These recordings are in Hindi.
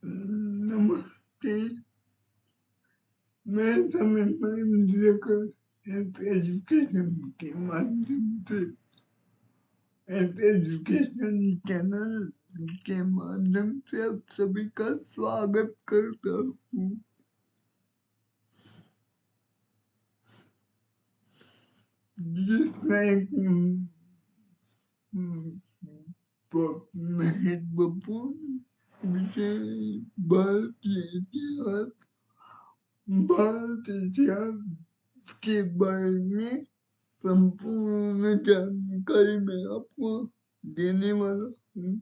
नमस्ते, मैं समय पर लेकर हेल्थ एजुकेशन के माध्यम से हेल्थ एजुकेशन चैनल के माध्यम से आप सभी का स्वागत करता हूँ। जिसमें एक बहुत महत्वपूर्ण विषय भारतीय इतिहास के बारे में संपूर्ण जानकारी मैं आपको देने वाला हूँ।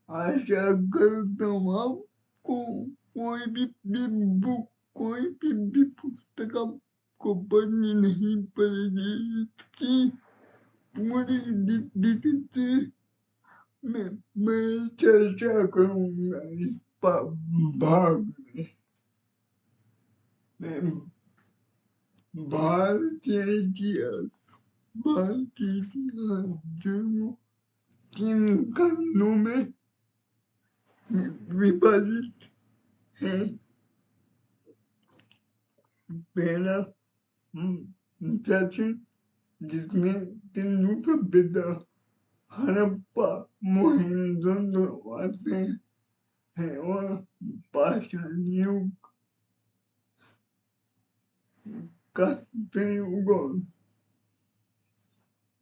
आशा करता हूँ आपको कोई भी पुस्तक आपको पढ़नी नहीं पड़ेगी। इसकी पूरी डिटेल मैं चर्चा करूँगा इस भाग में। भारतीय इतिहास जो 3 खंडों में विभाजित है। पहला प्राचीन, जिसमें सिंधु सभ्यता, हड़प्पा, मोहनजोदड़ो आते हैं, और पाषाण युग का युग और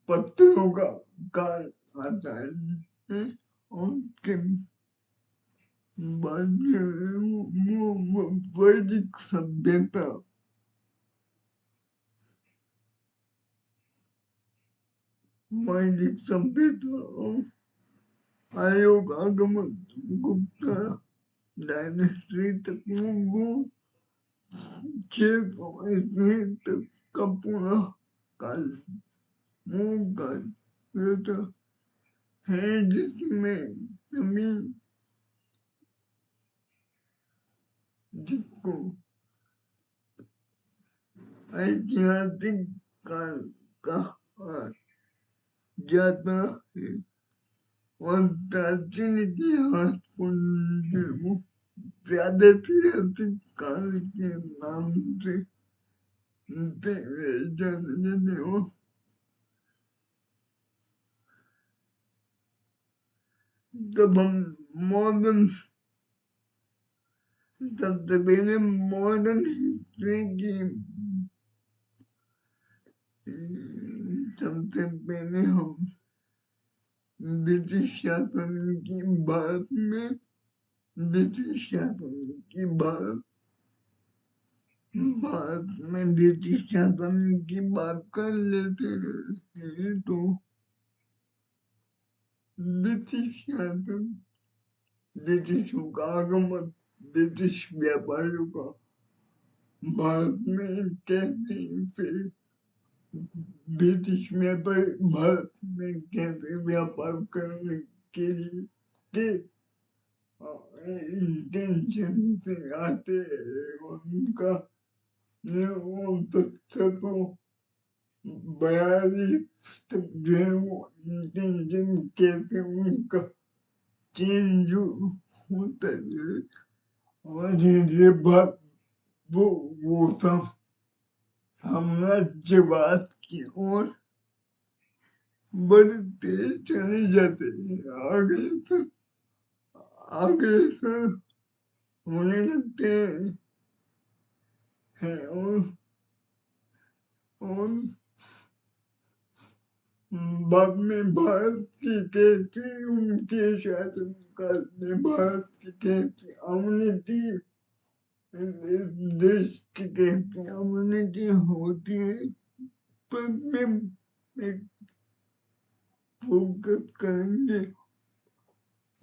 पत्थरों का काल आता है। और उसके बाद वैदिक सभ्यता, वैदिक सभ्यता और आयोग आगमन, गुप्ता डायनेस्टी तक वो 600 ईस्वी तक का पूरा काल काल रहता है, जिसमें सभी जिसको ऐतिहासिक काल कहा जाता है। और प्राचीन इतिहास को प्रागैतिहासिक काल के नाम से जाने जाते हो। जब हम मॉडर्न सबसे पहले मॉडर्न हिस्ट्री की सबसे पहले हम ब्रिटिश शासन की भारत में ब्रिटिश शासन की भारत में ब्रिटिश शासन की बात कर लेते हैं। तो ब्रिटिश शासन, ब्रिटिशों का आगमन, ब्रिटिश व्यापारियों का भारत में कैसे फिर ब्रिटिश व्यापारी भारत में कैसे व्यापार करने के लिए इंटेंशन से आते हैं। उनका 1742 तक जो है वो इंटेंशन कैसे उनका चेंज होता है, और धीरे बाद वो सब साम्राज्यवाद की ओर बढ़ते चले जाते हैं। अग्रसर होने लगते हैं। और बाद में भारत की कैसे उनके शासनकाल में भारत की कैसे अवनति, देश की कैसे अवनति होती है, पर मैं फोकस करेंगे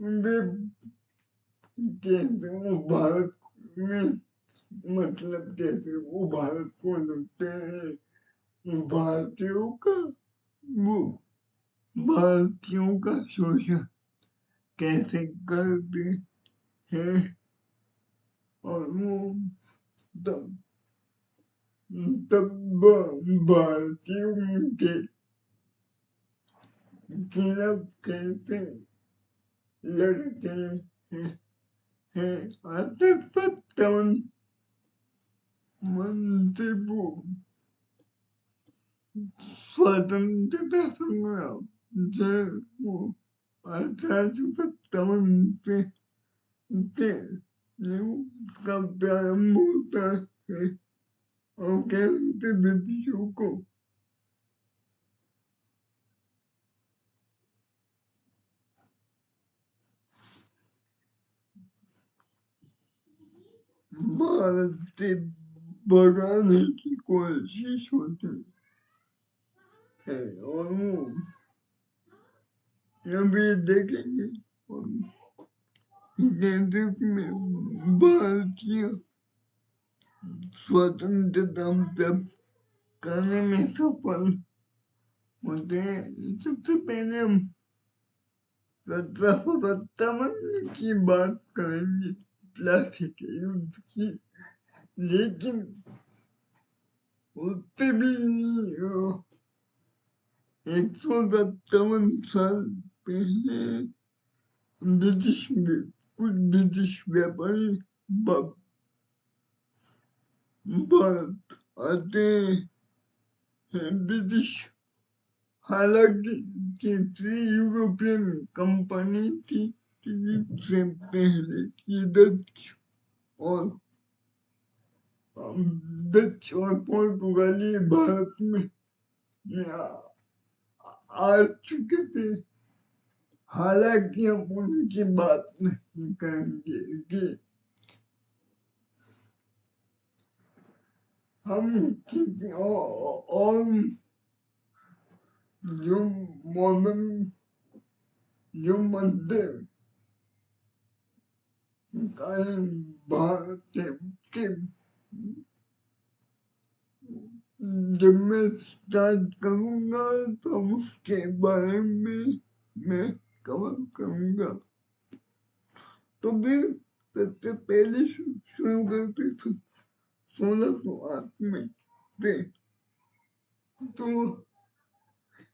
वे कैसे वो भारत में, मतलब कैसे वो भारत को लुटते हैं, भारतीयों का वो भारतीयों का शोषण कैसे करते हैं। और वो तब तब भारतीयों के खिलाफ कैसे लड़ते हैं आते पत्तन मन से वो स्वतंत्रता संग्राम से वो 1857 से उसका प्रारंभ होता है और कैसे ब्रिटिशों को भारत से भगाने की कोशिश होती है और वो अभी देखेंगे कैसे में भारतीय स्वतंत्रता प्राप्त करने में सफल होते हैं। सबसे पहले हम 1757 की बात करेंगे प्लासी के युद्ध की, लेकिन उससे भी 157 साल पहले कुछ ब्रिटिश व्यापारी भारत आते हैं। ब्रिटिश हालांकि किसी यूरोपियन कंपनी थी से पहले की और डच और पुर्तगाली भारत में आ चुके थे। हालांकि हम उनकी बात नहीं करेंगे कि हम किसी और जो मॉडर्न जो मध्य कालीन भारत के जब मैं स्टार्ट करूंगा तो उसके बारे में मैं कवर करूंगा। तो फिर सबसे पहले शुरू करते थे 1608 में थे। तो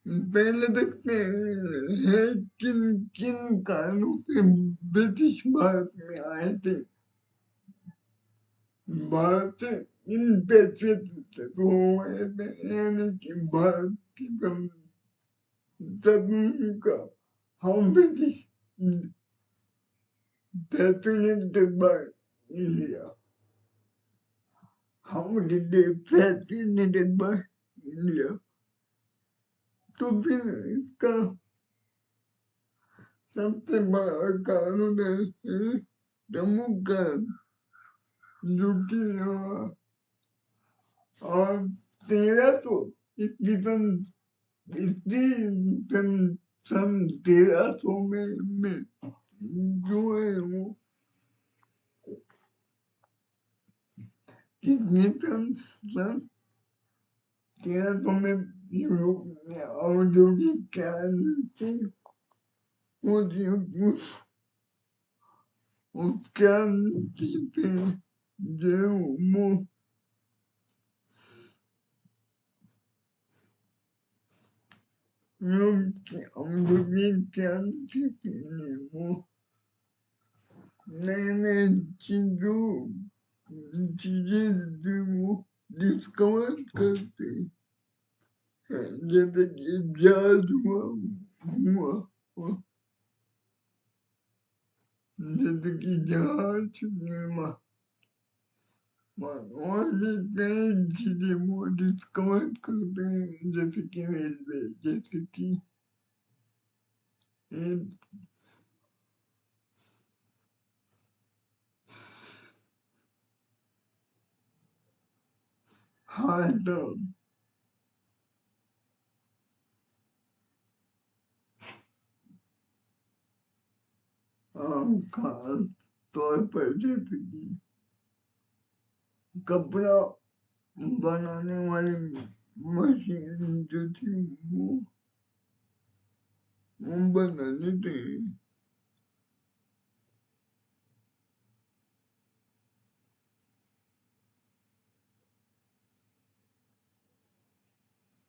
पहले देखते हैं किन किन कारणों से ब्रिटिश भारत में आए थे। भारत से इन पैसे हो गए थे, यानी कि भारत की का हम British fascinated by India. How did they fascinated by India? तो फिर इसका सबसे बड़ा कारण है प्रमुख कारण जो कि 1300 ईस्वी सन 1300 में जो है वो ईस्वी सन 1300 में यूरोप में औद्योगिक क्रांति होती है। उस क्रांति से जो वो औद्योगिक क्रांति के लिए वो नए नए चीजें जो वो डिस्कवर करते हैं, जैसे कि जहाज हुआ जैसे कि जहाज निर्माण और भी कई चीजें वो डिस्कवर करते हैं, जैसे कि रेलवे, जैसे कि हार्ड खास तौर पर जैसे कि कपड़ा बनाने वाली मशीन जो थी वो बनाने थे।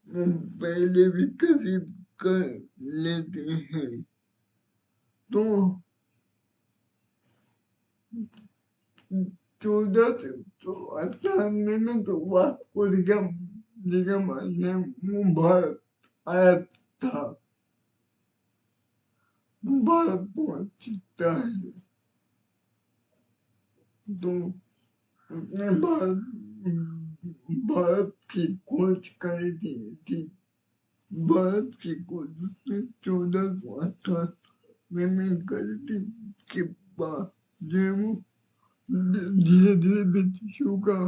वो पहले विकसित कर लेते हैं। तो 14 से तो 98 में तो वास्को निगम ने भारत आया था, भारत पहुंचता है तो उसने भारत की खोज करी थी। भारत की खोज उसने 1488 में करी थी। के बाद जो वो धीरे धीरे ब्रिटिशों का,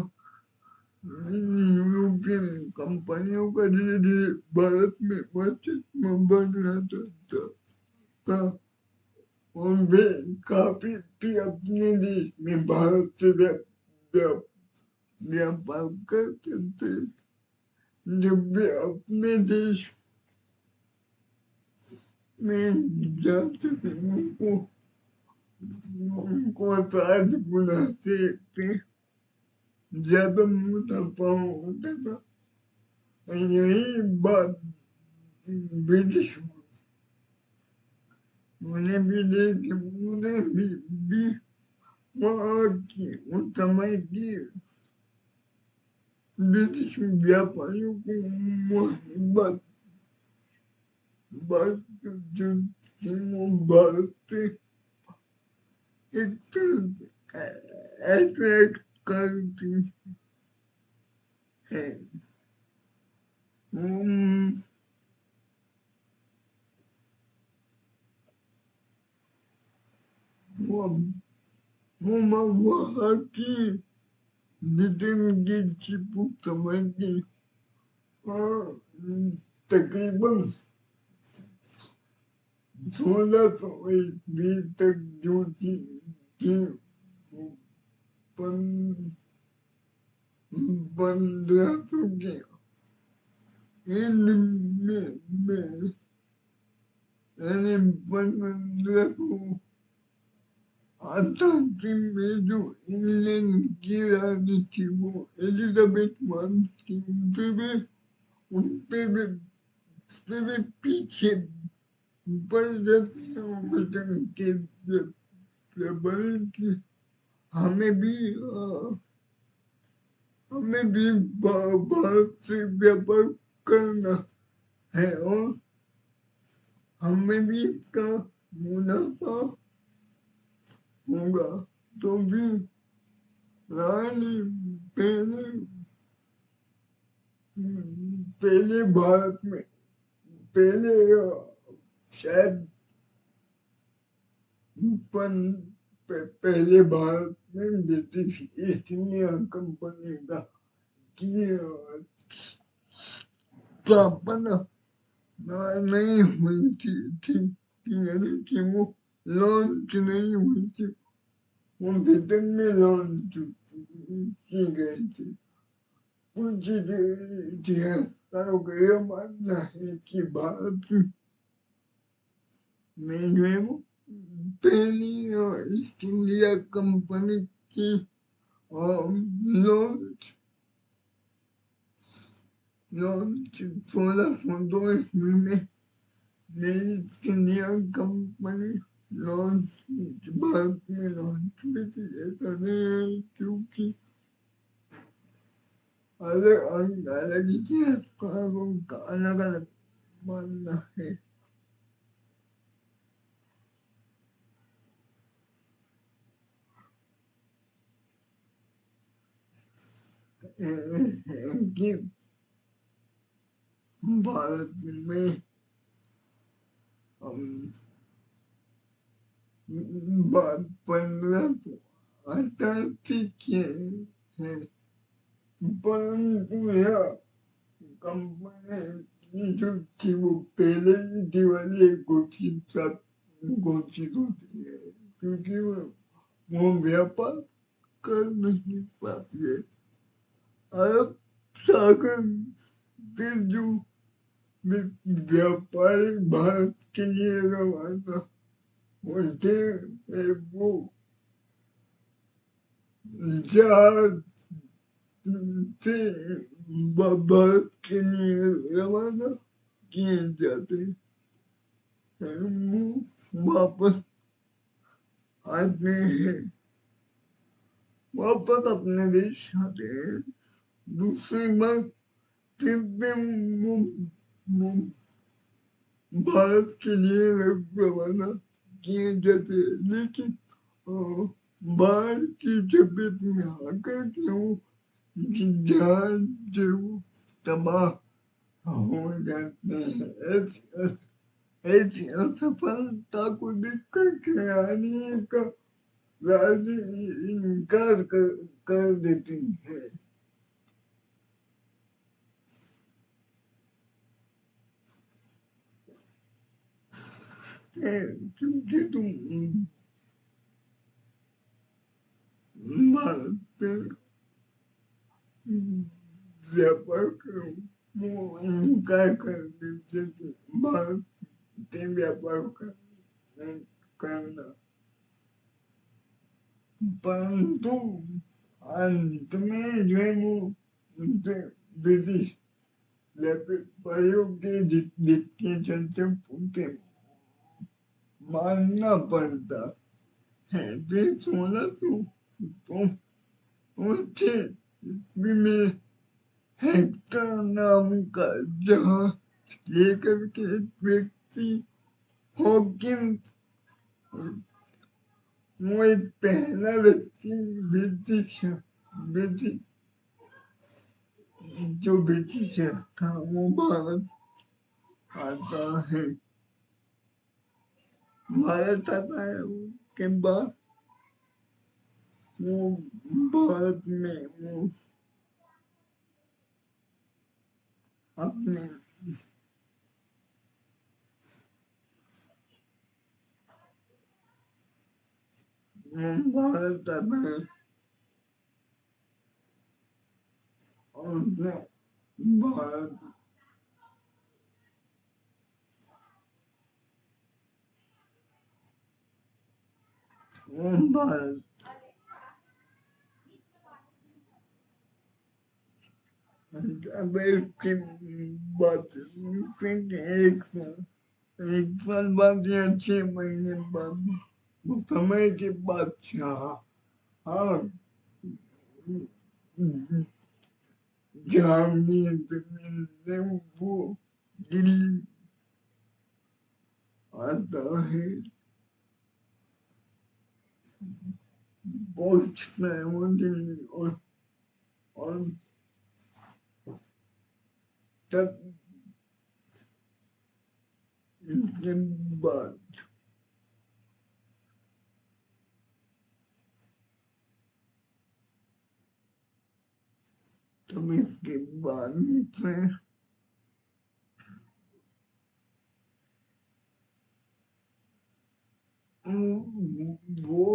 यूरोपियन कंपनियों का धीरे धीरे भारत में वर्चस्व बढ़ रहा था और वे काफी भी अपने देश में भारत से व्यापार करते थे। जब वे अपने देश में जाते थे उनको अपराध बुलाते थे, ज्यादा मुनाफा होता था। यही बात ब्रिटिश उन्हें भी देखी, उन्हें भी वहाँ की उस समय की ब्रिटिश व्यापारियों को मुसीबत बात जो थी वो भारत से एक तरह अट्रैक्ट करती है। वो वहाँ की ब्रिटेन की चिपू समय की तकरीबन 1601 तक जो थी वो 1500 के एंड में यानी 1588 में जो इंग्लैंड की रानी थी वो एलिजाबेथ वन थी, उनपे भी पीछे पड़ जाती है ब्रिटेन के प्रबल की। हमें भी भारत से व्यापार करना है और हमें भी इसका मुनाफा होगा। तो भी रानी पहले पहले भारत में पहले शायद पहले भारत में ब्रिटिश ईस्ट इंडिया कंपनी का की स्थापना नहीं हुई यानी कि वो लॉन्च नहीं हुई थी, वो ब्रिटेन में लॉन्च की गई थी। कुछ इतिहासकारों का यह मानना है कि भारत में जो है वो पहली ईस्ट इंडिया कंपनी की लॉन्च 1602 ईस्वी में east India company launch Bharat में लॉन्च हुई थी। ऐसा नहीं है क्योंकि अलग इतिहासकारों का अलग अलग मानना है। कि भारत में बात 1588 की है, परंतु यह कंपनी जो थी वो पहले ही दिवाली घोषित होती है क्योंकि वो व्यापार कर नहीं पाती है। अरब सागर से जो व्यापारी भारत के लिए रवाना होते हैं वो जहाज से भारत के लिए रवाना किए जाते हैं, वो वापस आते हैं वापस अपने देश आते हैं। दूसरी बात फिर भी वो वो भारत के लिए रवाना किए जाते हैं, लेकिन बाहर की तबीयत में आकर के वो जहाज जो तबाह हो जाते हैं। ऐसी असफलता को देखकर खिलाड़ी का राजी इनकार कर देती है। क्योंकि तुम भारत में व्यापार करो, वो इनकार कर देते थे भारत से व्यापार करना। परंतु अंत में जो है वो उनसे ब्रिटिश व्यापारियों के जिद के चलते उनसे मानना पड़ता है। फिर 1600 ऊंचे में हेक्टर नाम का जहाज लेकर के एक व्यक्ति हॉकिंस, वो एक पहला व्यक्ति ब्रिटिश जो ब्रिटिश था वो भारत आता है। भारत आता है उसके बाद वो भारत में वो अपने भारत आता है और उसने भारत भारत अब इसकी बात एक साल बाद या 6 महीने बाद समय के बादशाह हाँ जहांगीर ने वो दिल्ली आता है, पहुंचता है वो दिल्ली और तब इसके बाद इसके बाद में वो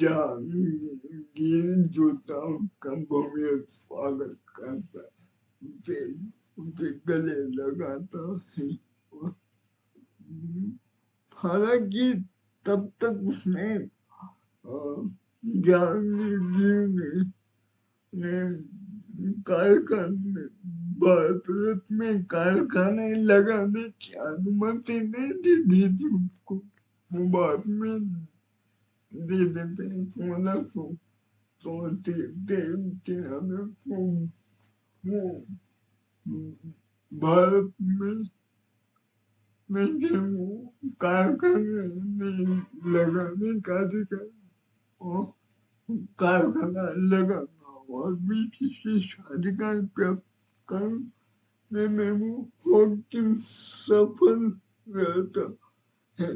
जहांगीर जो था उसका भव्य स्वागत करता है, उनके गले लगाता है। हालांकि तब तक उसने जहांगीर ने कारखाने भारत में कारखाने लगाने की अनुमति नहीं दी थी उसको। वो बाद में दे देते हैं 1633 में वो भारत में जो वो कारखाने लगाने का अधिकार और कारखाना लगाना और ब्रिटिश अधिकार प्राप्त करने में वो हॉकिंस सफल रहता है।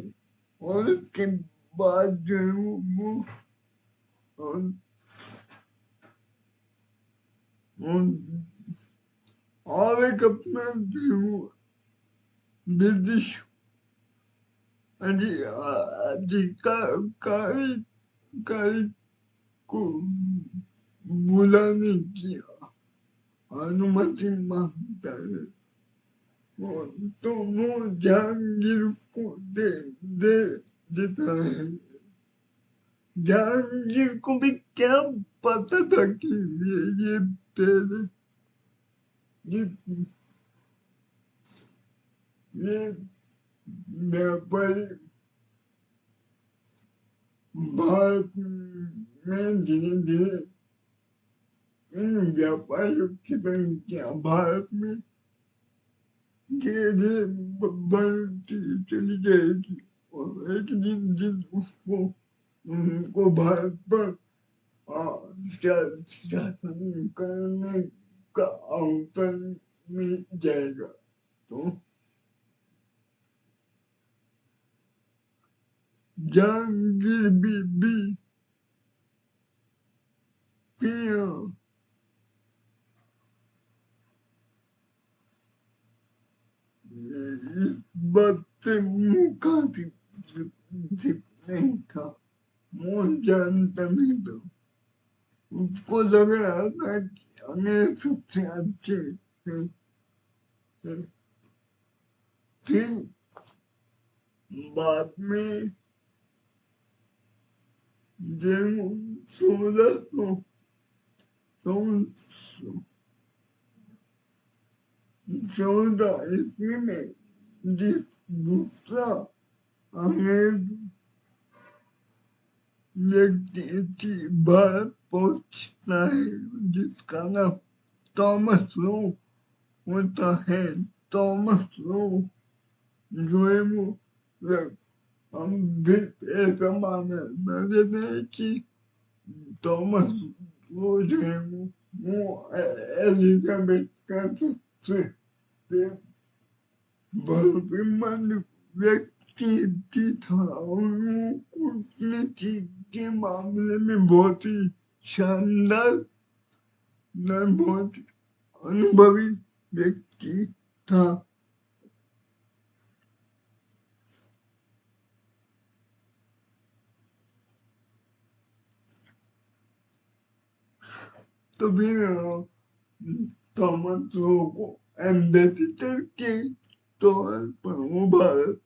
और इसके बाद जो है वो और एक अपना जो है वो ब्रिटिश अधिकारी को बुलाने की अनुमति मांगता है। तो वो जहांगीर को दे देता है। जहांगीर को भी क्या पता था कि ये पहले ये व्यापारी भारत में धीरे-धीरे इन व्यापारियों की संख्या भारत में धीरे-धीरे बढ़ती चली जाएगी और एक दिन उनको भारत पर शासन करने का अवसर मिल जाएगा। तो जहांगीर बीबी की इस बात से मुखातिब नहीं था। वो जानता नहीं था। उसको लग रहा था कि अंग्रेज सबसे अच्छे हैं। फिर बाद में जब 1614 ईस्वी में जिस दूसरा अंग्रेज व्यक्ति भारत पहुंचता है जिसका नाम थॉमस लो होता है। थॉमस लो जो है वो हम भी ऐसा माना लेते हैं कि थॉमस लो जो है वो एलिजाबेथ का सबसे भरोसेमंद व्यक्ति था और वो कूटनीति के मामले में बहुत ही शानदार बहुत अनुभवी व्यक्ति था। तो फिर थॉमस लो को एम्बेसडर के तौर पर वो भारत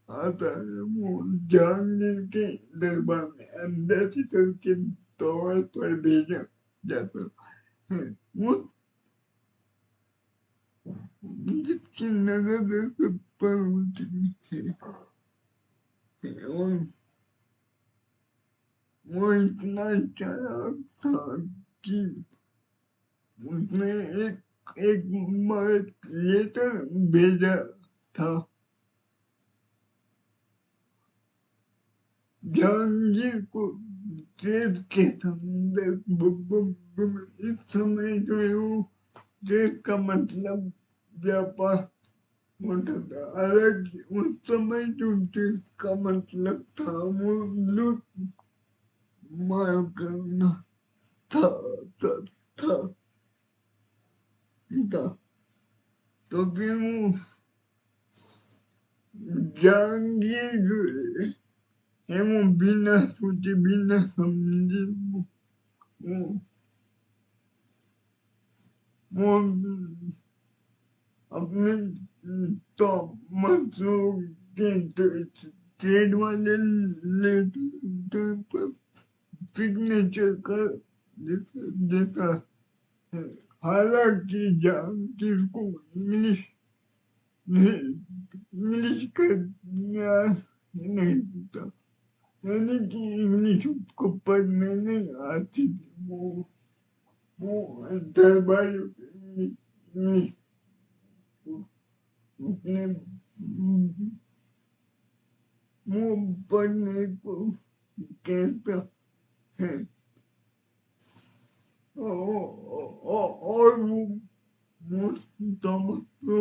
आता है। वो जहांगीर के दरबार में एम्बेसडर के तौर पर भेजा जाता है। वो जिसकी नजर पर होती है और वो इतना चालाक था कि उसने एक लेटर भेजा था जहांगीर को देश के संदर्भ में। इस समय जो है वो देश का मतलब व्यापार होता था। हालांकि उस समय जो देश का मतलब था वो लूट मार करना था था था, था। तो फिर वो जहांगीर जो है वो बिना सोचे बिना समझे वो अपने तो मजदूर के ट्रेड वाले लेटर पर सिग्नेचर कर देता है। हालांकि जहांगीर को इंग्लिश करना नहीं था, यानी कि इंग्लिश को पढ़ने नहीं आती थी। वो दरबारी इंग्लिश उसने वो पढ़ने को कहता है और वो थॉमस को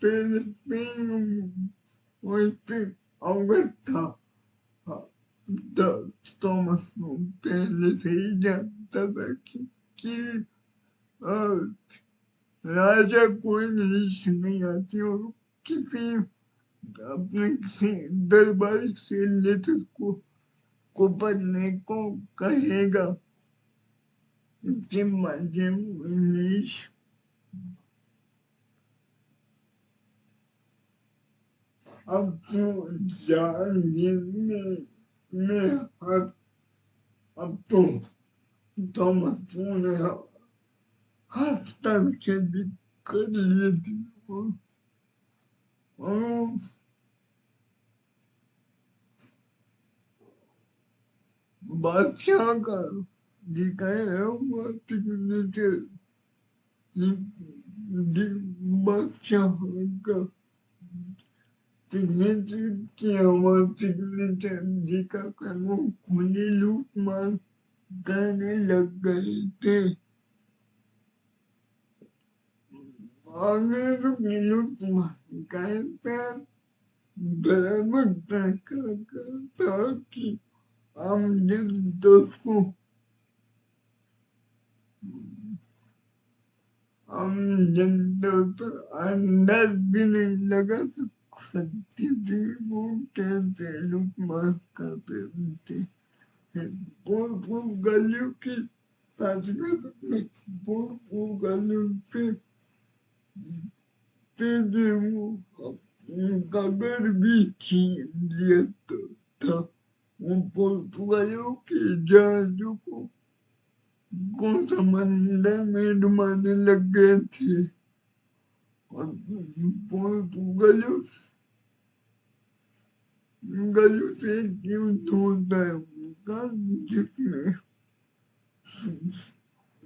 पहले वैसे अवगत था। थॉमस को पहले से ही जानता था कि राजा को इंग्लिश नहीं आती और किसी अपने किसी दरबारी से लेटर को पढ़ने को कहेगा। इसके माध्यम इंग्लिश अब तो जानने में अब तो थॉमस ने हस्ताक्षर भी कर लिए थे और बादशाह का दिखाया हुआ सिग्नेचर, बादशाह का सिग्नेचर किया हुआ सिग्नेचर दिखाकर वो खुली लूट मार करने लग गए थे। अंग्रेजों की लूट मार का बराबर था कि आम जनता को आम जनता को अंदाज भी नहीं लगा सकती थी वो कैसे लूट मार करते थे। पुर्तगालियों की ताजमहल में पुर्तगालियों से वो कब्र भी छीन लिया था। वो पुर्तगालियों के जहाजों को समंदर में डुबाने लग गए थे और पुर्तगालियों से युद्ध होता है उनका, जिसमें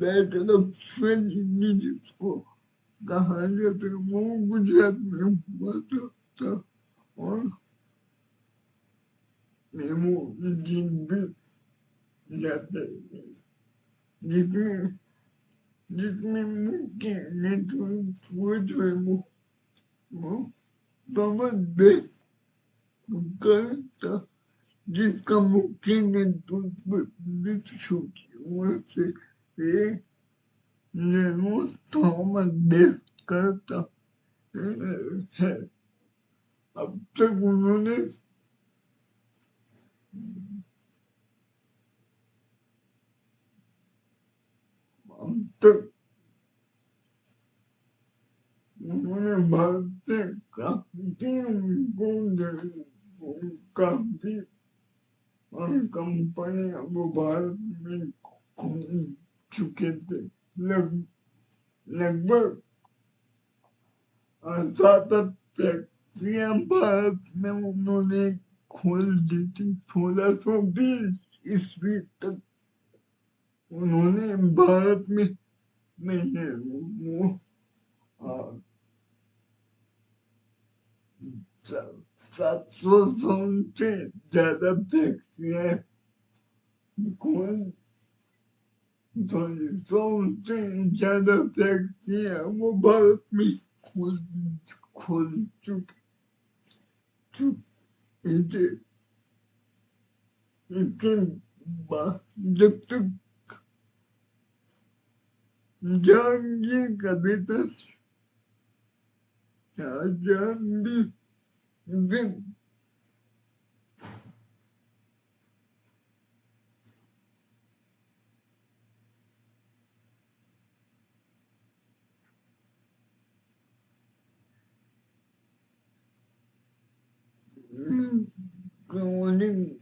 बैटल ऑफ फेलिस को कहा जाता है, वो गुजरात में हुआ था और वो जीत भी जाते हैं, जिसमें जिसमें मुख्य नेतृत्व जो है वो थॉमस बेकर था, जिसका मुख्य नेतृत्व ब्रिटिशों की ओर से वो थॉमस बेकर था। अब तक उन्होंने भारत से काफी कंपनियां वो भारत में खोल चुके थे। लगभग 7 फैक्ट्रियां भारत में उन्होंने खोल दी थी। 1620 ईस्वी तक उन्होंने भारत में वो 700 से ज्यादा फैक्ट्रियां खोल 100 से ज्यादा फैक्ट्रियां वो भारत में खोल चुके थे। लेकिन जब तक जहांगीर का बेटा शाहजहां भी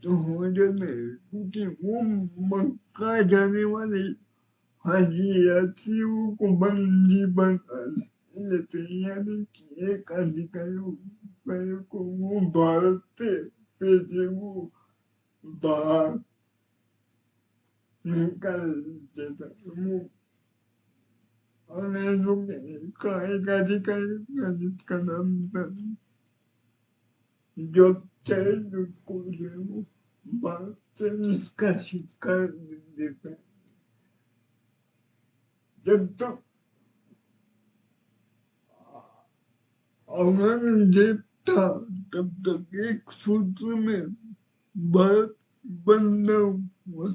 हो जाते क्योंकि वो मक्का जाने वाले हाजी यात्रियों को बंदी बना लेते, यानी कि एक अधिकारी को वो भारत से वो बाहर निकल देता। वो अंग्रेजों का एक अधिकारी जिसका नाम था जो उसको जो वो भारत से निष्कासित कर देता। जब तक औरंगजेब था तब तक एक सूत्र में भारत बंधा हुआ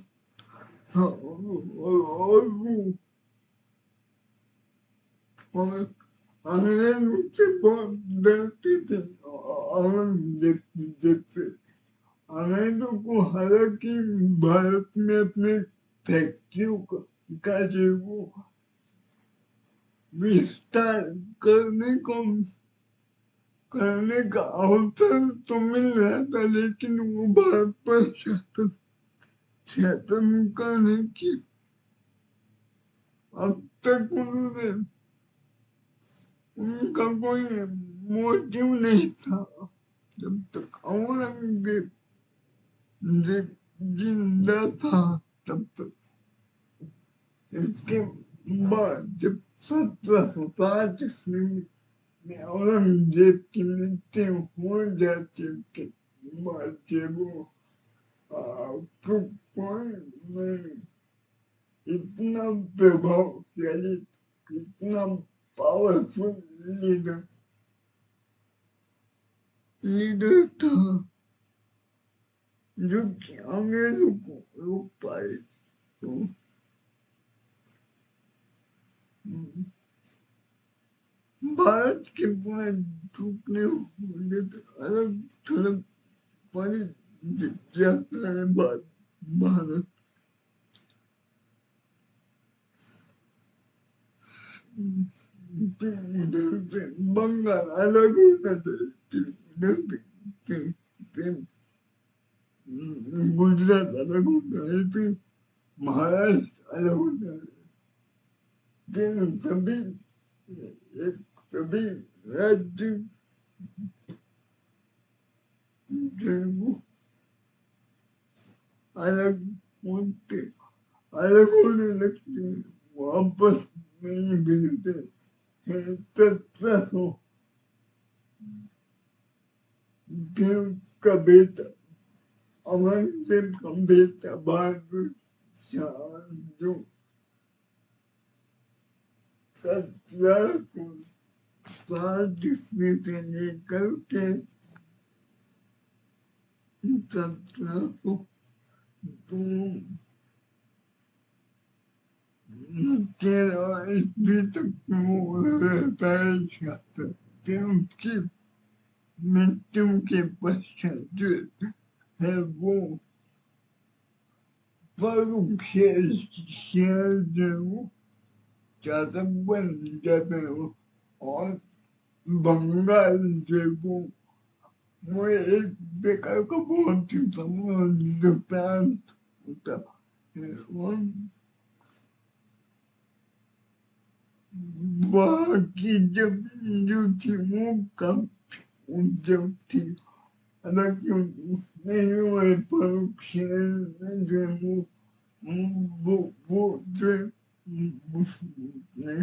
था और वो अंग्रेज उससे बहुत डरते थे। औरंगजेब से अंग्रेजों को हालांकि भारत में अपने फैक्ट्रियों का जो वो विस्तार करने का अवसर तो मिल रहा था, लेकिन वो भारत पर शासन करने की अब तक उनका कोई मोटिव नहीं था। जब तक औरंगजेब जिंदा था तब तक। इसके बाद जब 1760 में औरंगजेब की मृत्यु हो जाती के बाद जब वो में इतना प्रभावशाली, इतना पावरफुल लीडर लीडर था जो कि अंग्रेजों को रोक पाए। तो भारत के पूरे टूटने होने अलग थलग पड़ी जाता है भारत। इधर से बंगाल अलग हो जाता है, इधर से गुजरात अलग होता है, फिर महाराष्ट्र अलग होता है, फिर सभी राज्य जो अलग होते अलग होने लगते हैं, वापस नहीं मिलते हैं। 1700 का बेटा औरंगजेब का बेटा बहादुर शाह जो 1760 ईस्वी से लेकर के 1702 13 ईस्वी तक वो रहता है छात्र। फिर उसकी मृत्यु के पश्चात जो है वो फर्रुख शेर जो है वो शासक बन जाते हैं और बंगाल जो है वो एक प्रकार का बहुत ही समृद्ध प्रांत होता है। और वहाँ की जमीन जो थी वो कम उपजाऊ थी। हालांकि उसने जो है फर्रुख शेर जो है वो जो उसने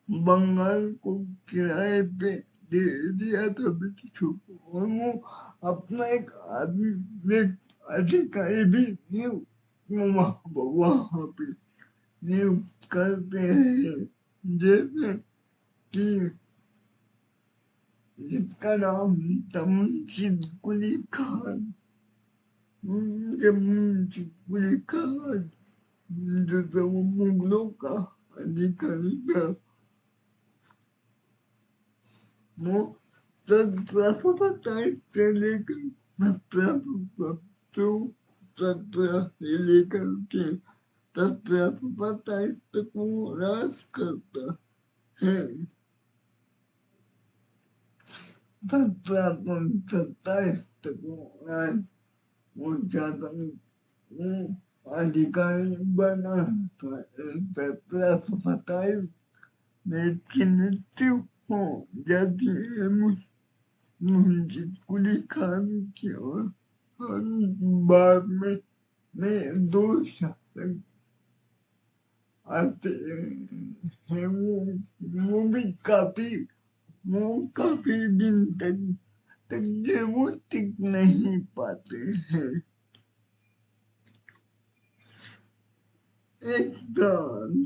बंगाल को किराए पे दे दिया था ब्रिटिश को, और वो अपना एक अधिकारी भी वहाँ पे नियुक्त करते हैं, जैसे कि जिसका नाम था मुंशी कुली खान। मुंशी कुली खान जो था वो मुगलों का अधिकारी था। वो 1727 से लेकर 1717 से लेकर के 1727 तक वो राज करता है। 1727 तक वो राज वो ज्यादा वो अधिकारी बना था। 1727 में इसकी मृत्यु हो जाती है मुंशी कुली खान की, और बाद में दो शासक आते हैं। वो भी काफी दिन तक जो वो टिक नहीं पाते हैं। एक था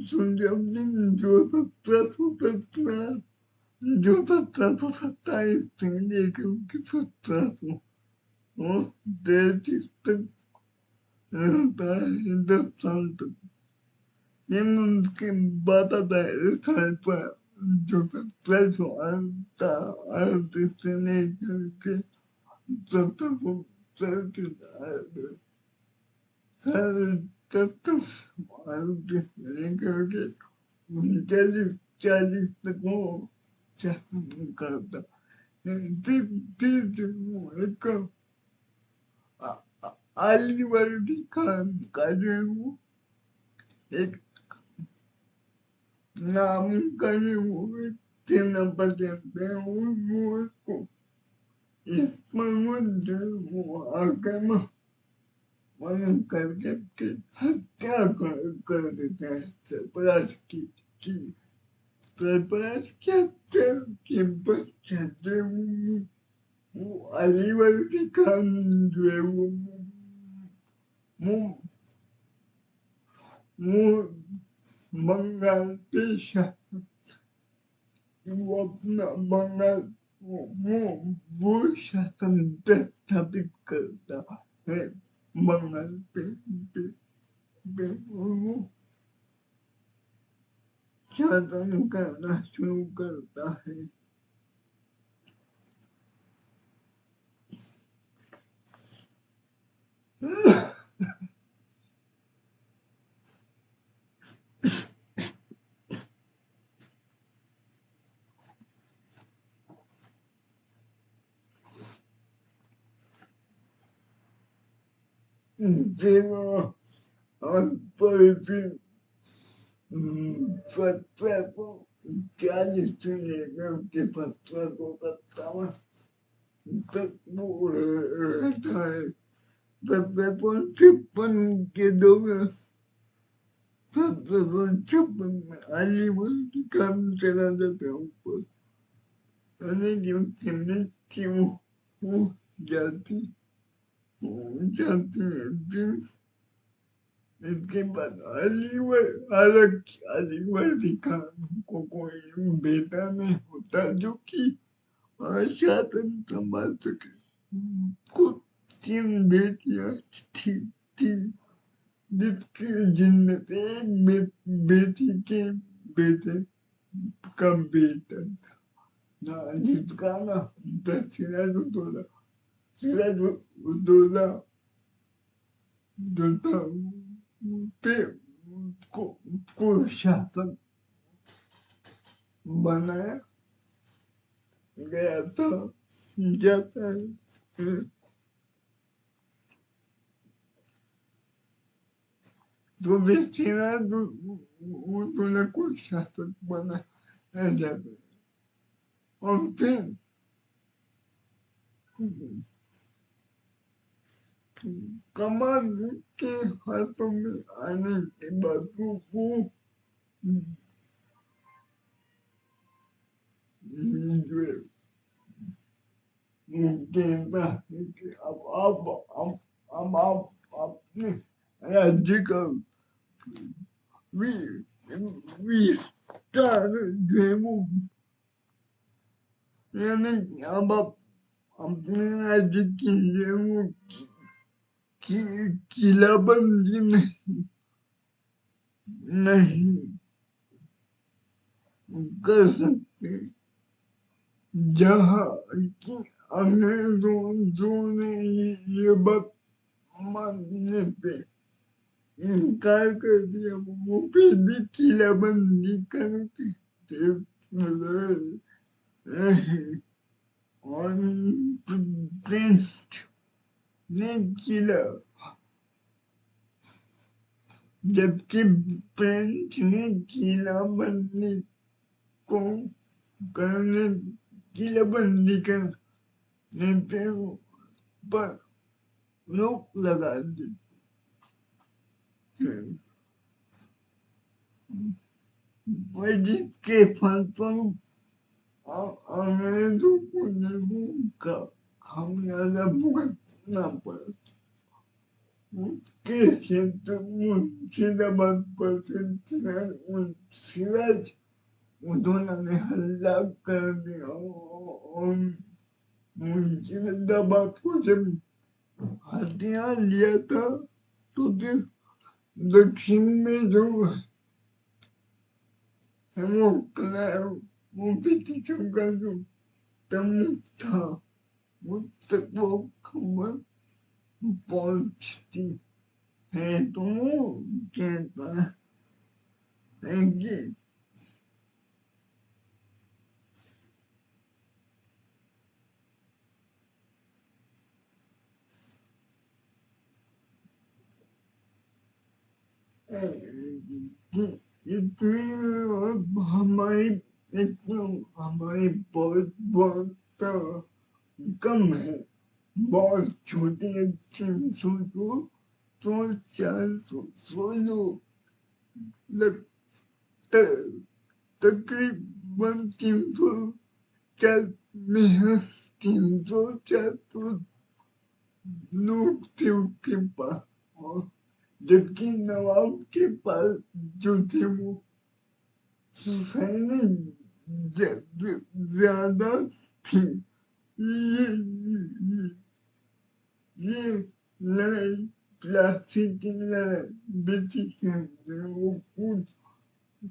सुजाउद्दीन जो 1727 से लेकर के 1733 तक रहता है, 10 साल तक। लेकिन उसके बाद आता है स्थान पर जो 1738 से लेकर के 1738 से लेकर के 39-40 तक वो शासन करता है। फिर वो एक अलीवर्दी खान का जो है वो एक नाम का जो वो सेनापति हैं, वो इसको इस पर वो जो वो आक्रमण मन करके हत्या कर देते हैं सरपराज की सरपराज की हत्या के पश्चात वो अली खान जो है वो वो बंगाल के वो अपना बंगाल वो शासन स्थापित करता है बंगाल पे वो शासन करना शुरू करता है। फिर और फिर फतवा को 40 से लेकर के फतवा को 57 तक वो रहता है। फतवा को 56 के दौरान 1756 में अली काम चला जाता है ऊपर अली की मृत्यु हो जाती है। फिर इसके बाद अली खान को कोई बेटा नहीं होता जो कि शासन संभाल सके। कुछ 3 बेटियां थी जिसकी जिनमें से एक बेटी के बेटे का बेटा था जिसका नाम था सिराजुद्दौला जो था पे को शासक बनाया गया था जाता है। तो वे सिराजुद्दौला को शासक बनाया जाता है और फिर कमान के हाथों में आने के बाद वो जो है कहता है कि अब आप अपने राज्य का विस्तार जो है वो यानी अब आप अपने राज्य की जो है वो किलाबंदी नहीं कर सकते जहाँ की अंग्रेजों ने ये बात मानने पे इनकार कर दिया वो फिर भी किलाबंदी करते थे और प्रिंस ने किला जबकि फ्रेंच ने किलाबंदी को करने किलाबंदी करने पर रोक लगा दी। जिसके फलस्वरूप अंग्रेजों को जुलूम का खामियाजा भुगतना पड़ा। उसके क्षेत्र मुर्शिदाबाद पर सिराज उद्दौला ने हमला कर दिया और मुर्शिदाबाद को जब हथियार लिया था तो फिर दक्षिण में जो है वो ब्रिटिशों का जो प्रमुख था वो तक वो खबर पहुंचती है तो वो कहता है कि हमारी हमारी बहुत कम है बहुत छोटी सोचो 300 लग तकरीबन 304 महज 304 लोग थे उसके पास और जबकि नवाब के पास जो थे वो सैनिक ज्यादा थे। ये ये लड़ाई प्लासी की लड़ाई ब्रिटिश वो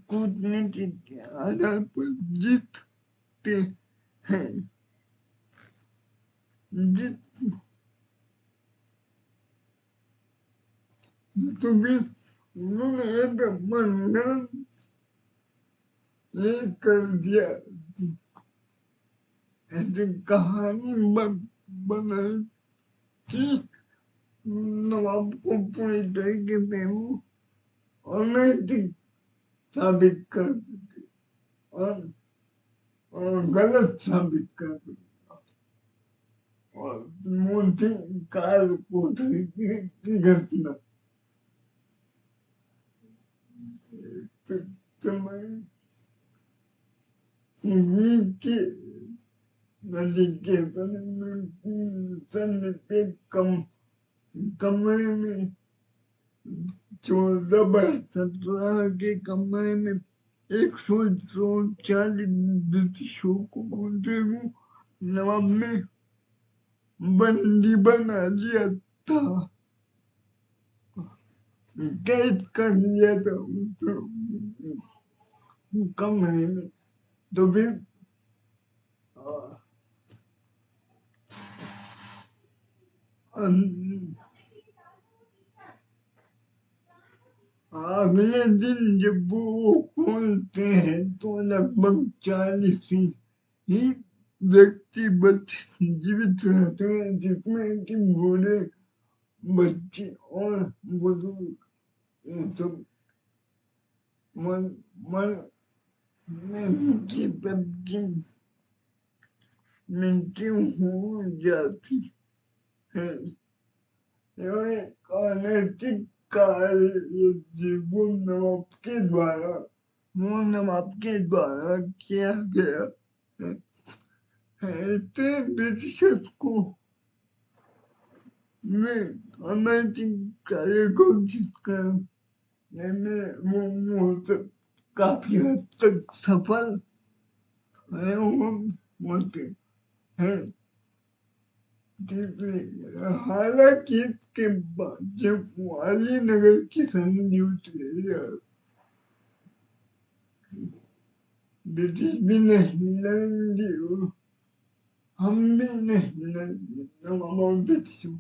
कूटनीति के आधार पर जीतते हैं। जीत तो भी उन्होंने एक मंगल ये कर दिया ऐसी कहानी बनाई कि नवाब को पूरी तरीके से वो अनैतिक साबित कर सके और गलत साबित कर सके और मोदी काल कोठरी की घटना समय की नदी के तल पे कमरे में 14/17 के कमरे में 140 ब्रिटिशों को नवाब ने बंदी बना लिया था, कैद कर लिया था कमरे में। तो फिर अगले दिन जब वो खोलते हैं तो लगभग 40 ही व्यक्ति जीवित रहते हैं, जिसमें कि बूढ़े, बच्चे और बुजुर्ग सब की मृत्यु हो जाती है। अनैतिक कार्य वो नवाब के द्वारा किया गया है। ब्रिटिशर्स को में अनैतिक कार्य को जिसका वो काफी हद तक सफल होते हैं। हालांकि इसके बाद जब वाली नगर की संधि उतरी, ब्रिटिश भी नहीं लड़ेंगे और हम भी नहीं लड़ेंगे, ब्रिटिशों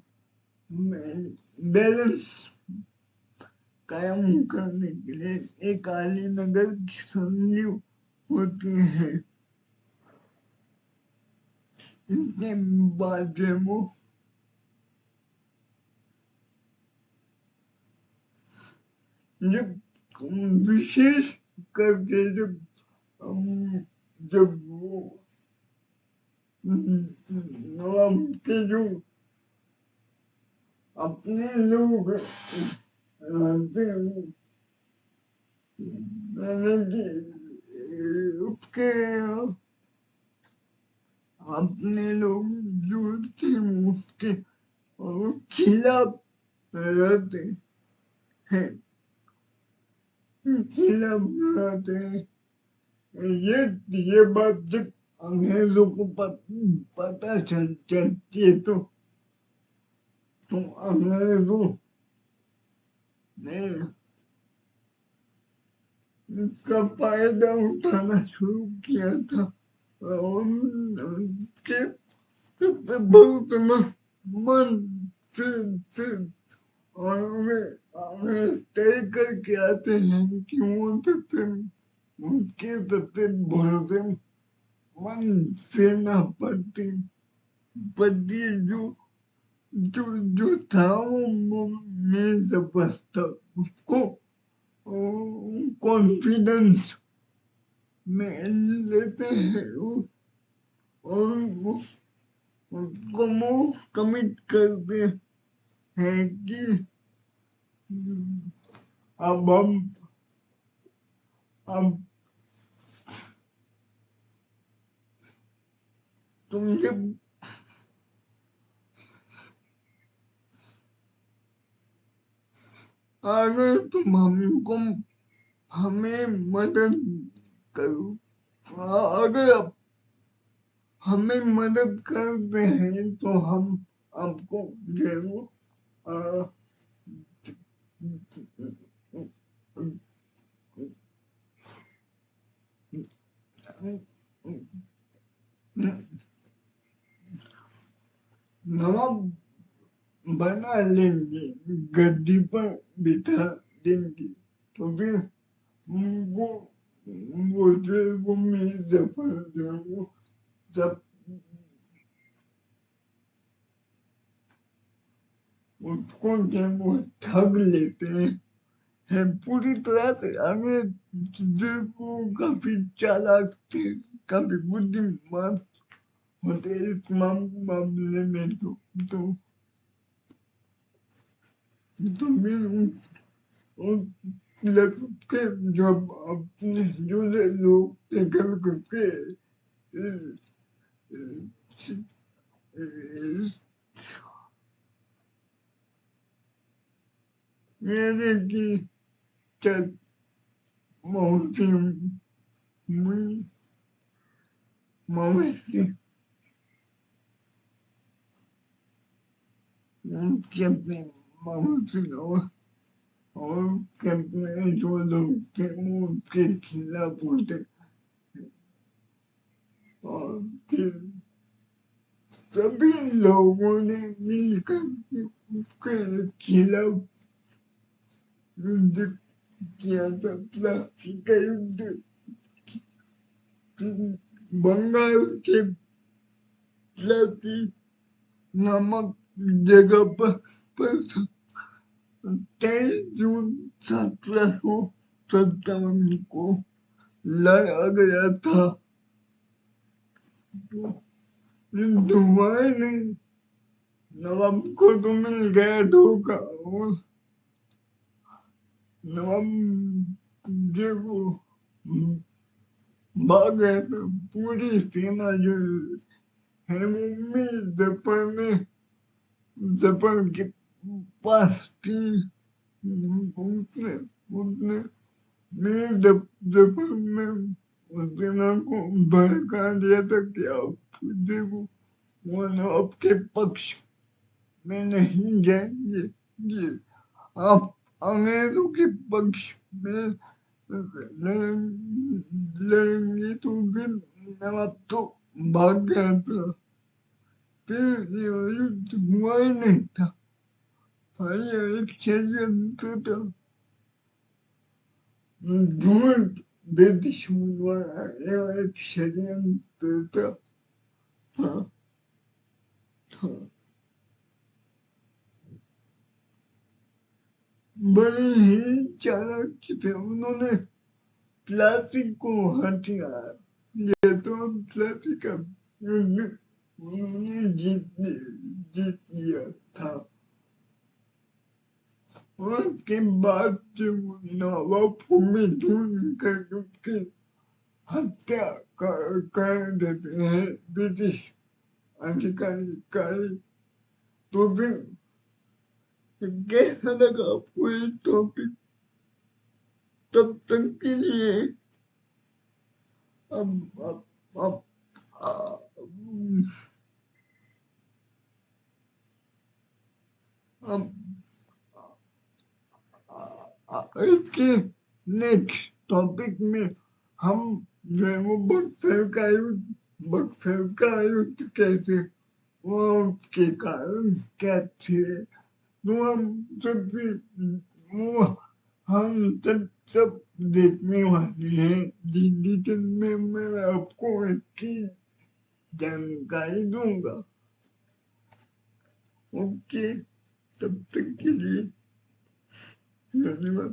में बैलेंस कायम करने के लिए एक आली नगर की संधि होती है। इसके बाद वो जब विशेष करके जब वो नवाब के जो अपने लोग उसके अपने लोग जो थे उसके खिलाफ रहते हैं, ये बात जब अंग्रेजों को पता चलती है तो अंग्रेजों ने इसका फायदा उठाना शुरू किया था और उनके बहुत मन से और हमें तय करके आते हैं कि वो उनके भरोसे मन सेनापति जो था वो मिर्जाफर था, उसको कॉन्फिडेंस में लेते हैं और उसको कमिट करते हैं कि अब अब तुमसे अगर तुम हमको हमें मदद करो, अगर आप हमें मदद करते हैं तो हम आपको जरूर अ, नवा बना लेंगे, गद्दी पर बिठा देंगे, तो फिर वो वो मेरी सफर जो है वो सब उसको जब वो ठग लेते हैं पूरी तरह से। हमें जो वो काफी चालाक थे, काफी बुद्धिमान होते इस मामले में, तो फिर उस लड़के जब अपने जुड़े लोग लेकर के मेरे की क्या मौसी मौसी उनके अपने मौसी और कितने जो लोग थे वो उनके खिलाफ होते, और फिर सभी लोगों ने मिलकर उसके खिलाफ युद्ध किया था। प्लासी का युद्ध बंगाल के प्लासी नामक जगह पर 23 जून 1757 को लड़ा गया था। दुबई ने नवाब को तो मिल गया धोखा, और नवाब जब वो भाग गया था, पूरी सेना जो है वो मीर जफर के पास थी। उसने उसने मीर जफर में सेना को भड़का दिया था कि आप देखो वो नवाब के पक्ष में नहीं जाएंगे, ये आप अंग्रेजों के पक्ष में लड़ेंगे, तो फिर नवाब तो भाग गया था। फिर ये युद्ध हुआ ही नहीं था, ये एक षड्यंत्र था, झूठ ब्रिटिशों द्वारा एक षड्यंत्र था। हाँ, हाँ, बड़े ही चाणक्य थे, उन्होंने प्लासी को हथियार ये तो प्लासी का युद्ध उन्होंने जीत लिया था। और उसके बाद जब नवाब हुमायूं की हत्या कर देते हैं ब्रिटिश अधिकारी, तो फिर कैसा लगा आपको ये टॉपिक? तब तक के लिए अब अब अब इसके नेक्स्ट टॉपिक में हम जो है वो बक्सर का युद्ध कैसे वो के कारण क्या थे, तो हम सब भी वो हम सब देखने वाले हैं। डिजिटल में मैं आपको इसकी जानकारी दूंगा। ओके, तब तक के लिए धन्यवाद।